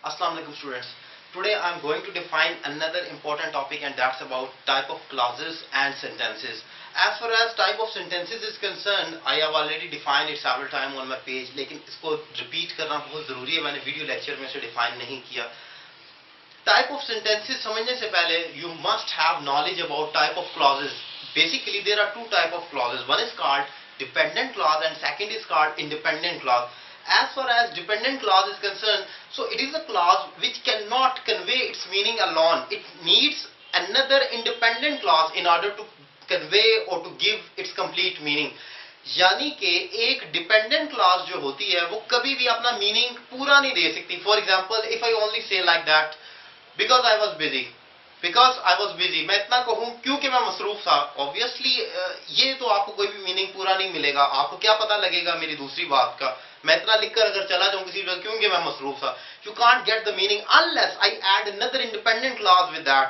Assalamu alaikum students. Today I am going to define another important topic, and that's about type of clauses and sentences. As far as type of sentences is concerned, I have already defined it several times on my page, लेकिन इसको repeat करना बहुत ज़रूरी है. मैंने video lecture में से define नहीं किया. Type of sentences समझने से पहले you must have knowledge about type of clauses. Basically there are two type of clauses. One is called dependent clause and second is called independent clause. As far as dependent clause is concerned, so it is a clause which cannot convey its meaning alone. It needs another independent clause in order to convey or to give its complete meaning. यानी कि एक dependent clause जो होती है वो कभी भी अपना मीनिंग पूरा नहीं दे सकती. For example, if I only say like that because I was busy, मैं इतना कहूं क्योंकि मैं मसरूफ था. ऑब्वियसली ये तो आपको कोई भी मीनिंग पूरा नहीं मिलेगा. आपको क्या पता लगेगा मेरी दूसरी बात का. मैं इतना लिखकर अगर चला जाऊं किसी वजह क्योंकि मैं मसरूफ था. You can't get the meaning unless I add another independent clause with that.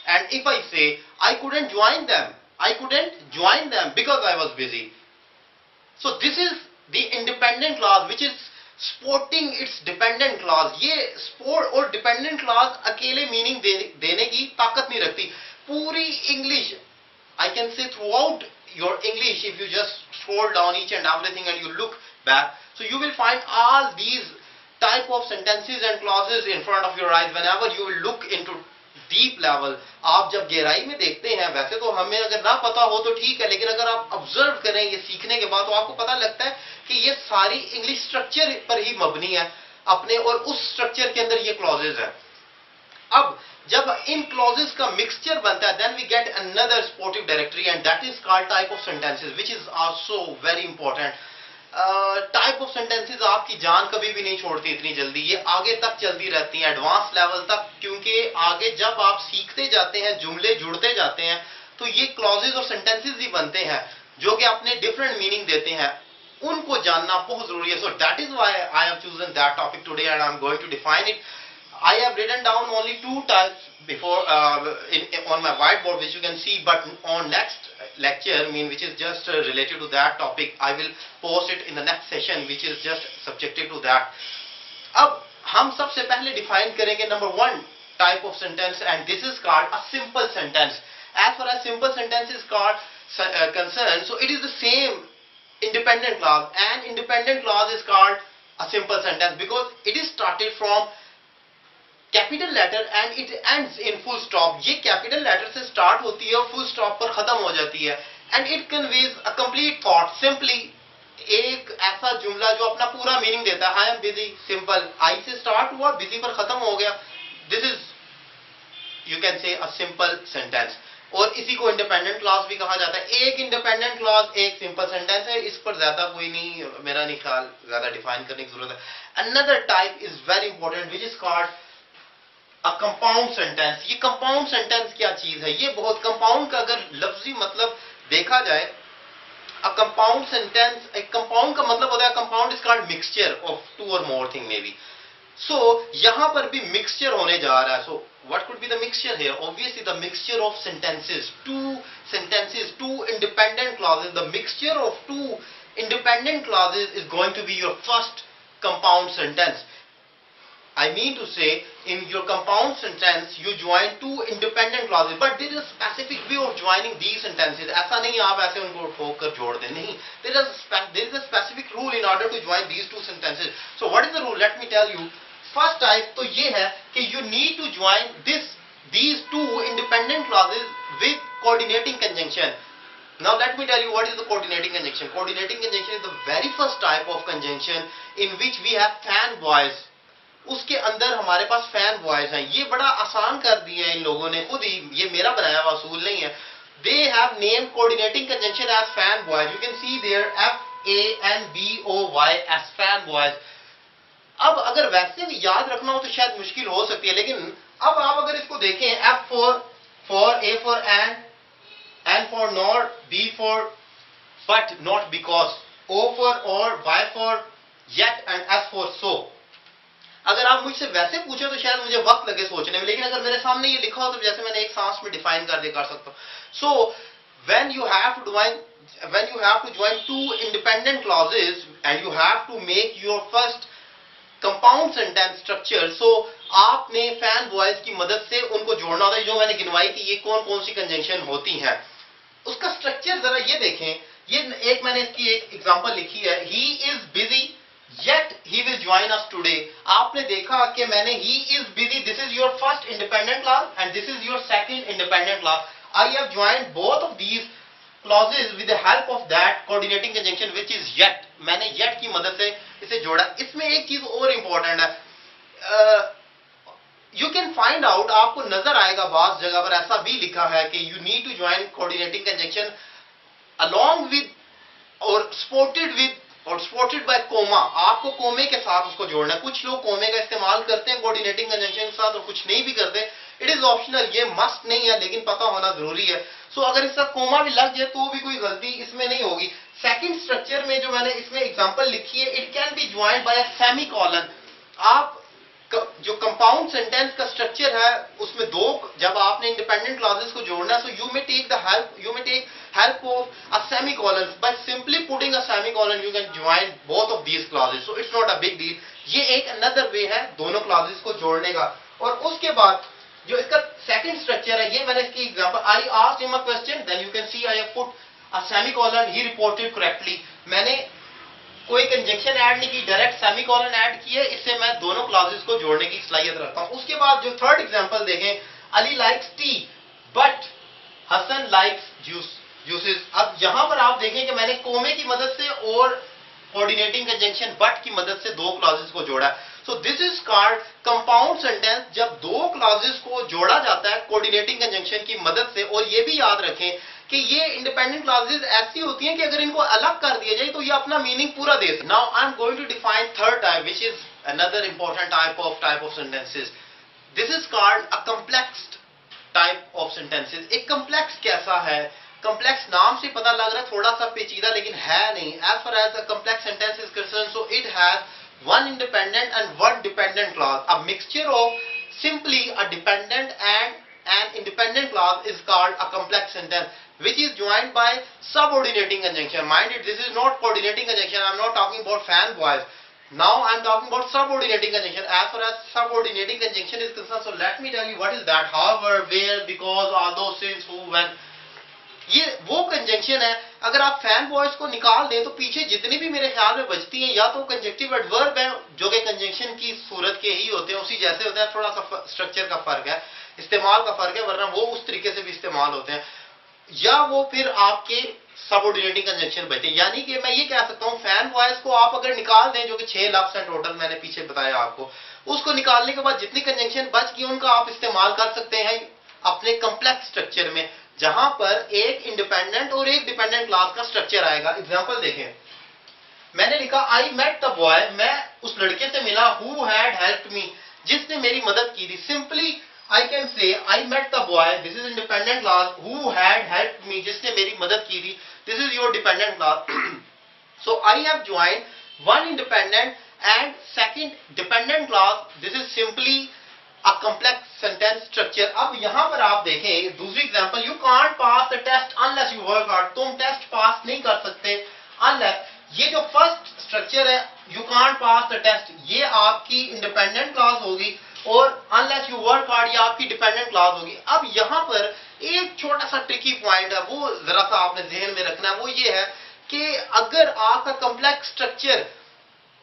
And if I say I couldn't join them because I was busy. So this is the independent clause which is supporting its dependent clause. ये support और dependent clause अकेले meaning देने की ताकत नहीं रखती. पूरी English, I can say throughout your English, if you just scroll down each and everything and you look back, so you will find all these type of sentences and clauses in front of your eyes. Whenever you will look into deep level, आप जब गहराई में देखते हैं, वैसे तो हमें अगर ना पता हो तो ठीक है, लेकिन अगर आप ऑब्जर्व करें ये सीखने के बाद तो आपको पता लगता है कि ये सारी इंग्लिश स्ट्रक्चर पर ही मबनी है अपने, और उस स्ट्रक्चर के अंदर ये क्लॉजेज है. अब जब इन क्लॉजेज का मिक्सचर बनता है, then we get another supportive directory and that is called type of sentences, which is also very important. Type of sentences आपकी जान कभी भी नहीं छोड़ती इतनी जल्दी. ये आगे तक चलती रहती हैं, एडवांस लेवल तक, क्योंकि आगे जब आप सीखते जाते हैं, जुमले जुड़ते जाते हैं, तो ये क्लॉजेज और सेंटेंसेस ही बनते हैं जो कि अपने डिफरेंट मीनिंग देते हैं. उनको जानना बहुत जरूरी है. So that is why I have chosen that topic today and I am going to define it. I have written down only two types before on my whiteboard, which you can see, but on next lecture, which is just related to that topic, I will post it in the next session, which is just subjective to that. अब हम सबसे पहले define करेंगे number one type of sentence, and this is called a simple sentence. As far as simple sentence is concerned, so it is the same independent clause, and independent clause is called a simple sentence because it is started from capital letter and it ends in full stop. ये capital letter से start होती है और full stop पर खत्म हो जाती है. And it conveys a complete thought. Simply एक ऐसा जुमला जो अपना पूरा मीनिंग देता है. आई एम बिजी, सिंपल, आई से स्टार्ट हुआ, बिजी पर खत्म हो गया. This is, you can say, a simple sentence. और इसी को इंडिपेंडेंट क्लॉज भी कहा जाता है. एक इंडिपेंडेंट क्लॉज, एक सिंपल सेंटेंस है. इस पर ज्यादा कोई नहीं, मेरा नहीं ख्याल ज्यादा डिफाइन करने की जरूरत है. Another type is very important which is called a compound sentence. ये कंपाउंड सेंटेंस क्या चीज है? ये बहुत, कंपाउंड का अगर लफ्जी मतलब देखा जाए, अ कंपाउंड सेंटेंस, एक कंपाउंड का मतलब होता है, compound is called mixture of two or more thing may be. सो यहां पर भी मिक्सचर होने जा रहा है. So what could be the mixture here? Obviously the mixture of sentences, two independent clauses. The mixture of two independent clauses is going to be your first compound sentence. I mean to say, in your compound sentence, you join two independent clauses, but there is a specific way of joining these sentences. ऐसा नहीं आप ऐसे उनको ठोक कर जोड़ दें, नहीं. There is a specific rule in order to join these two sentences. So what is the rule? Let me tell you. First type तो ये है कि you need to join these two independent clauses with coordinating conjunction. Now let me tell you what is the coordinating conjunction. Coordinating conjunction is the very first type of conjunction in which we have fan voice. उसके अंदर हमारे पास fan voice हैं. ये बड़ा आसान कर दिया है इन लोगों ने खुद ही, ये मेरा बनाया हुआ असूल नहीं है. They have name coordinating conjunction as FANBOYS. You can see there FANVOY as FANBOYS. अब अगर वैसे भी याद रखना हो तो शायद मुश्किल हो सकती है, लेकिन अब आप अगर इसको देखें, F for A for and, N for nor, B for but not because, O for or, Y for yet and S for so. अगर आप मुझसे वैसे पूछे तो शायद मुझे वक्त लगे सोचने में, लेकिन अगर मेरे सामने ये लिखा हो तो जैसे मैंने एक सांस में डिफाइन कर सकता हूं. सो when you have to join two independent clauses and you have to make your first compound sentence structure, so आपने फैन वॉइस की मदद से उनको जोड़ना होता है। जो मैंने गिनवाई कि ये कौन कौन सी कंजंक्शन होती हैं, उसका स्ट्रक्चर जरा ये देखें। ये एक मैंने इसकी एक एग्जांपल लिखी है, he is busy yet he will join us today. आपने देखा कि मैंने he is busy, this is your first independent clause and this is your second independent clause. I have joined both of these clauses with the help of that coordinating conjunction which is yet। मैंने yet की मदद से इसे जोड़ा। इसमें एक चीज और इंपॉर्टेंट है, यू कैन फाइंड आउट, आपको नजर आएगा बाज जगह पर ऐसा भी लिखा है कि you need to join coordinating conjunction along with or supported with or supported by comma. आपको कोमे के साथ उसको जोड़ना है। कुछ लोग कोमे का इस्तेमाल करते हैं कोऑर्डिनेटिंग कंजंक्शन के साथ और कुछ नहीं भी करते। इट इज ऑप्शनल, ये मस्ट नहीं है, लेकिन पता होना जरूरी है। सो अगर इसका कोमा भी लग जाए तो भी कोई गलती इसमें नहीं होगी। सेकंड स्ट्रक्चर में जो मैंने इसमें एग्जांपल लिखी है, it can be joined bye a semicolon. आप जो कंपाउंड सेंटेंस का स्ट्रक्चर है उसमें दो, जब आपने इंडिपेंडेंट क्लॉजेस को जोड़ना है, so you may take help of a semicolon by simply putting a semicolon you can join both of these clauses, so it's not a big deal। ये एक another way है दोनों clauses को जोड़ने का। और उसके बाद जो इसका second structure है, ये मैंने इसकी example, I asked him a question then you can see I have put a semicolon, he reported correctly। मैंने कोई कंजंक्शन ऐड नहीं की, डायरेक्ट सेमीकोलन ऐड किए, इससे मैं दोनों क्लॉजेस को जोड़ने की सलाहियत रखता हूं। उसके बाद जो थर्ड एग्जांपल देखें, Ali likes tea but Hasan likes juices. अब यहां पर आप देखें कि मैंने कोमे की मदद से और कोऑर्डिनेटिंग कंजंक्शन बट की मदद से दो क्लॉजेस को जोड़ा। So this is called compound sentence, जब दो क्लॉजेस को जोड़ा जाता है कोऑर्डिनेटिंग कंजंक्शन की मदद से। और ये भी याद रखें कि ये इंडिपेंडेंट क्लॉजेस ऐसी होती हैं कि अगर इनको अलग कर दिया जाए तो ये अपना मीनिंग पूरा दे सकते। Now I am going to define third type which is another important type of sentences. This is called a complex type of sentences. एक कॉम्प्लेक्स कैसा है? कॉम्प्लेक्स नाम से पता लग रहा है थोड़ा सा पेचीदा, लेकिन है नहीं। As far as the complex sentence is concern, so it has one independent and one dependent clause. A mixture of simply a dependent and an independent clause is called a complex sentence, which is joined by subordinating conjunction. Mind it, this is not coordinating conjunction. I am not talking about fan voice. Now I am talking about subordinating conjunction. As far as subordinating conjunction is concerned, so let me tell you what is that. However, where, because, although, since, who, when. ये वो conjunction है, अगर आप fan voice को निकाल दें तो पीछे जितनी भी मेरे ख्याल में बचती हैं या तो कंजक्टिव एडवर्ब है जो कि कंजंक्शन की सूरत के ही होते हैं, उसी जैसे होते हैं, थोड़ा सा स्ट्रक्चर का फर्क है, इस्तेमाल का फर्क है, वरना वो उस तरीके से भी इस्तेमाल होते हैं, या वो फिर आपके सबऑर्डिनेटिंग कंजंक्शन बचते हैं। यानी कि मैं ये कह सकता हूं फैन वॉइस को आप अगर निकाल दें, जो कि 6 लफ्ज़ हैं टोटल, मैंने पीछे बताया आपको, उसको निकालने के बाद जितनी कंजंक्शन बच गई उनका आप इस्तेमाल कर सकते हैं अपने कॉम्प्लेक्स स्ट्रक्चर में, जहां पर एक इंडिपेंडेंट और एक डिपेंडेंट क्लास का स्ट्रक्चर आएगा। एग्जांपल देखें, मैंने लिखा आई मेट द बॉय, मैं उस लड़के से मिला, हु हैड हेल्प्ड मी, जिसने मेरी मदद की थी। Simply I can say I met the boy, this is independent class, who had helped me, जिसने मेरी मदद की थी, this is your dependent class. So I have joined one independent and second dependent class, this is simply a complex sentence structure। अब यहां पर आप देखें दूसरी example, you can't pass the test unless you work hard। तुम test pass नहीं कर सकते unless, ये जो फर्स्ट स्ट्रक्चर है you can't pass the test, ये आपकी इंडिपेंडेंट क्लॉज होगी, और unless you work hard ये आपकी डिपेंडेंट क्लॉज होगी। अब यहां पर एक छोटा सा ट्रिकी पॉइंट है, वो जरा सा आपने ध्यान में रखना है, वो ये है कि अगर आपका कॉम्प्लेक्स स्ट्रक्चर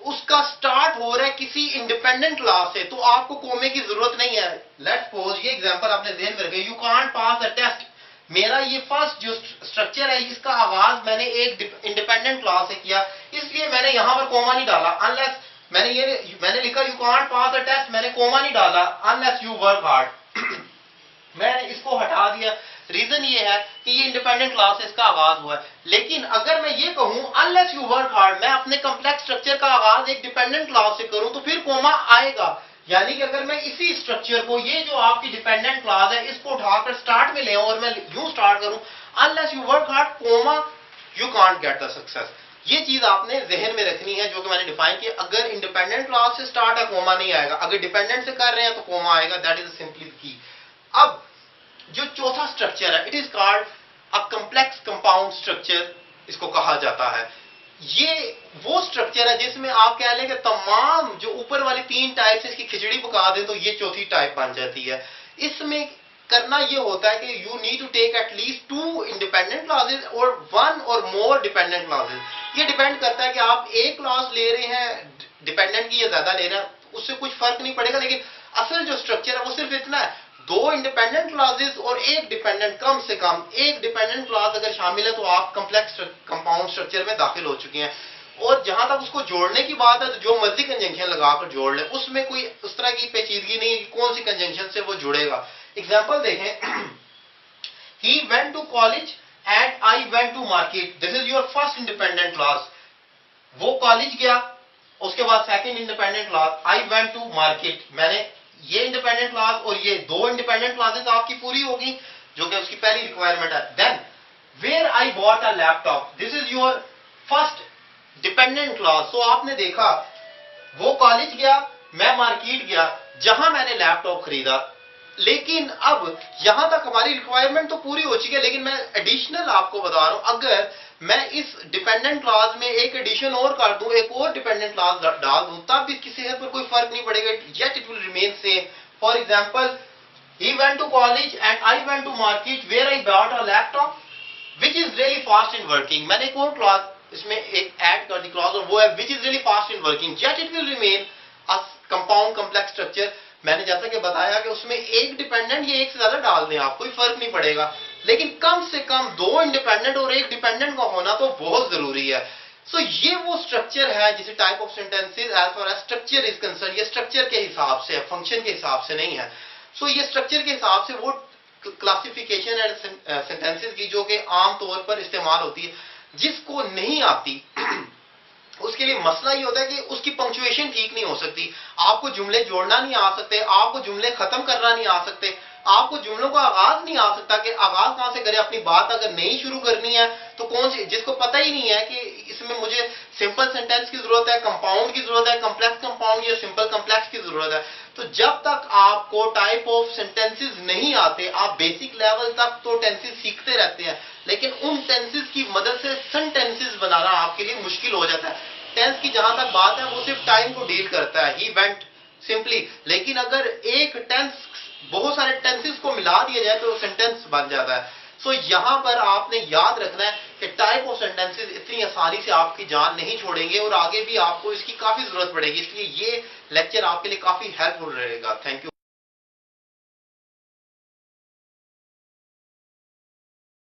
उसका स्टार्ट हो रहा है किसी इंडिपेंडेंट क्लास से, तो आपको कोमे की जरूरत नहीं है। लेट्स सपोज, ये एग्जांपल आपने ध्यान में रखे, you can't pass the test, मेरा ये फर्स्ट जो स्ट्रक्चर है इसका आगाज मैंने एक इंडिपेंडेंट क्लास से किया, इसलिए मैंने यहां पर कोमा नहीं डाला। अनलेस मैंने लिखा you can't pass the test, मैंने कोमा नहीं डाला, अनलेस यू वर्क हार्ड मैंने इसको हटा दिया। रीजन ये है कि ये इंडिपेंडेंट क्लास से इसका आगाज हुआ है। लेकिन अगर मैं ये कहूं अनलेस यू वर्क हार्ड, मैं अपने कॉम्प्लेक्स स्ट्रक्चर का आगाज एक डिपेंडेंट क्लास से करूं, तो फिर कोमा आएगा। यानी कि अगर मैं इसी स्ट्रक्चर को, ये जो आपकी डिपेंडेंट क्लास है, इसको उठाकर स्टार्ट में ले और मैं यूं स्टार्ट करूं unless you work hard comma, you can't get the success. ये चीज आपने जहन में रखनी है जो कि मैंने डिफाइन किया। अगर इंडिपेंडेंट क्लास से स्टार्ट है कोमा नहीं आएगा, अगर डिपेंडेंट से कर रहे हैं तो कोमा आएगा। That is simply the key. अब जो चौथा स्ट्रक्चर है, it is called a complex compound structure, इसको कहा जाता है। ये वो स्ट्रक्चर है जिसमें आप कह लें कि तमाम जो ऊपर वाली 3 टाइप से इसकी खिचड़ी पका दें तो ये चौथी टाइप बन जाती है। इसमें करना ये होता है कि you need to take at least 2 independent clauses और 1 और मोर डिपेंडेंट क्लॉजेज। ये डिपेंड करता है कि आप एक क्लॉज ले रहे हैं डिपेंडेंट की या ज्यादा ले रहे हैं, उससे कुछ फर्क नहीं पड़ेगा, लेकिन असल जो स्ट्रक्चर है वो सिर्फ इतना है, 2 इंडिपेंडेंट क्लॉजेज और एक डिपेंडेंट, कम से कम एक डिपेंडेंट क्लॉज अगर शामिल है तो आप कॉम्प्लेक्स कंपाउंड स्ट्रक्चर में दाखिल हो चुके हैं। और जहां तक उसको जोड़ने की बात है तो जो मर्जी कंजंक्शन लगाकर जोड़ ले, उसमें कोई उस तरह की पेचीदगी नहीं है कि कौन सी कंजंक्शन से वो जुड़ेगा। एग्जाम्पल देखें, he went to college and I went to market, this is your first independent clause. वो कॉलेज गया, उसके बाद second independent clause I went to market, मैंने ये इंडिपेंडेंट क्लॉज और ये 2 इंडिपेंडेंट क्लॉजेस आपकी पूरी होगी जो कि उसकी पहली रिक्वायरमेंट है। Then where I bought a laptop, this is your first dependent clause. So आपने देखा वो कॉलेज गया, मैं मार्केट गया, जहां मैंने लैपटॉप खरीदा। लेकिन अब यहां तक हमारी रिक्वायरमेंट तो पूरी हो चुकी है, लेकिन मैं एडिशनल आपको बता रहा हूं, अगर मैं इस डिपेंडेंट क्लॉज में एक एडिशन और कर दूं, एक और डिपेंडेंट क्लॉज डाल दूं, तब इसकी सेहत पर कोई फर्क नहीं पड़ेगा, yet it will remain same. For example, he went to college and I went to market where I bought a laptop which is really fast in working। मैंने एक और क्लॉज इसमें एक ऐड कर दी क्लॉज, और वो है which is really fast in working, yet it will remain a compound complex structure। मैंने जैसा कि बताया कि उसमें एक डिपेंडेंट या एक से ज्यादा डाल दें आप, कोई फर्क नहीं पड़ेगा, लेकिन कम से कम 2 इंडिपेंडेंट और एक डिपेंडेंट का होना तो बहुत जरूरी है। सो ये वो स्ट्रक्चर है जिसे type of sentences as far as structure is concern, ये स्ट्रक्चर के हिसाब से है, फंक्शन के हिसाब से नहीं है। सो ये स्ट्रक्चर के हिसाब से वो क्लासिफिकेशन एंड सेंटेंसेस की जो कि आम तौर पर इस्तेमाल होती है। जिसको नहीं आती उसके लिए मसला ये होता है कि उसकी पंक्चुएशन ठीक नहीं हो सकती, आपको जुमले जोड़ना नहीं आ सकते, आपको जुमले खत्म करना नहीं आ सकते, आपको जुमलों का आगाज नहीं आ सकता कि आगाज कहां से करें, अपनी बात अगर नई शुरू करनी है तो कौन सी, जिसको पता ही नहीं है कि इसमें मुझे सिंपल सेंटेंस की जरूरत है, कंपाउंड की जरूरत है, कॉम्प्लेक्स कंपाउंड या सिंपल कॉम्प्लेक्स की जरूरत है। तो जब तक आपको टाइप ऑफ सेंटेंसेस नहीं आते, आप बेसिक लेवल तक तो टेंसेस सीखते रहते हैं, लेकिन उन टेंसेस की मदद से सेंटेंसेस बनाना आपके लिए मुश्किल हो जाता है। टेंस की जहां तक बात है वो सिर्फ टाइम को डील करता है, ही वेंट सिंपली, लेकिन अगर एक टेंस बहुत सारे टेंसेस को मिला दिया जाए तो सेंटेंस बन जाता है। सो यहां पर आपने याद रखना है कि टाइप ऑफ सेंटेंसेस इतनी आसानी से आपकी जान नहीं छोड़ेंगे और आगे भी आपको इसकी काफी जरूरत पड़ेगी, इसलिए ये लेक्चर आपके लिए काफी हेल्पफुल रहेगा। Thank you.